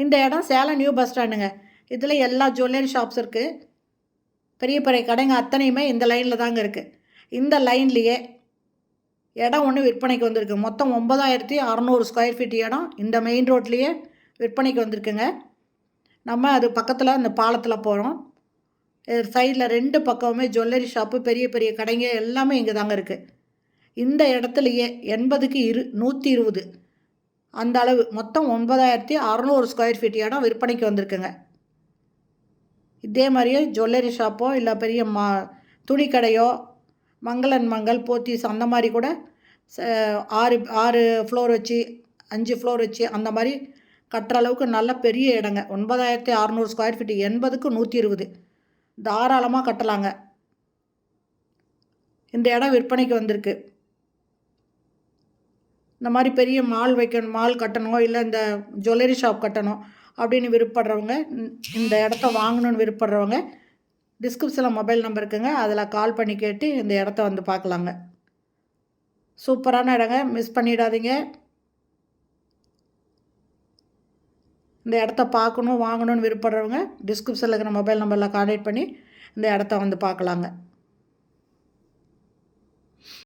இந்த இடம் Salem new bus ஸ்டாண்டுங்க. இதில் எல்லா ஜுவல்லரி ஷாப்ஸ் இருக்குது. பெரிய பெரிய கடைங்க அத்தனையுமே இந்த லைனில் தாங்க இருக்குது. இந்த லைன்லேயே இடம் ஒன்று விற்பனைக்கு வந்திருக்கு. மொத்தம் 9600 ஸ்கொயர் ஃபீட் இடம் இந்த மெயின் ரோட்லேயே விற்பனைக்கு வந்திருக்குங்க. நம்ம அது பக்கத்தில் அந்த பாலத்தில் போகிறோம். சைடில் 2 பக்கமுமே ஜுவல்லரி ஷாப்பு, பெரிய பெரிய கடைங்க எல்லாமே இங்கே தாங்க இருக்குது. இந்த இடத்துலையே 80க்கு 120 அந்த அளவு மொத்தம் 9600 ஸ்கொயர் ஃபீட் இடம் விற்பனைக்கு வந்திருக்குங்க. இதே மாதிரியே ஜுவல்லரி ஷாப்போ இல்லை பெரிய துணி கடையோ, மங்களன் மங்கள், போத்தீஸ் அந்த மாதிரி கூட 6 ஃப்ளோர் வச்சு 5 ஃப்ளோர் வச்சு அந்த மாதிரி கட்டுற அளவுக்கு நல்ல பெரிய இடங்க. 9600 ஸ்கொயர் ஃபீட், 80க்கு 120 தாராளமாக கட்டலாங்க. இந்த இடம் விற்பனைக்கு வந்திருக்கு. இந்த மாதிரி பெரிய மால் கட்டணும், இல்லை இந்த ஜுவல்லரி ஷாப் கட்டணும் அப்படின்னு விருப்பப்படுறவங்க, இந்த இடத்த வாங்கணுன்னு விருப்பப்படுறவங்க டிஸ்கிரிப்ஷனில் மொபைல் நம்பர் இருக்குங்க. அதில் கால் பண்ணி கேட்டு இந்த இடத்த வந்து பார்க்கலாங்க. சூப்பரான இடங்க, மிஸ் பண்ணிடாதீங்க. இந்த இடத்த பார்க்கணும் வாங்கணுன்னு விருப்பப்படுறவங்க டிஸ்கிரிப்ஷனில் இருக்கிற மொபைல் நம்பரில் கான்டாக்ட் பண்ணி இந்த இடத்த வந்து பார்க்கலாங்க.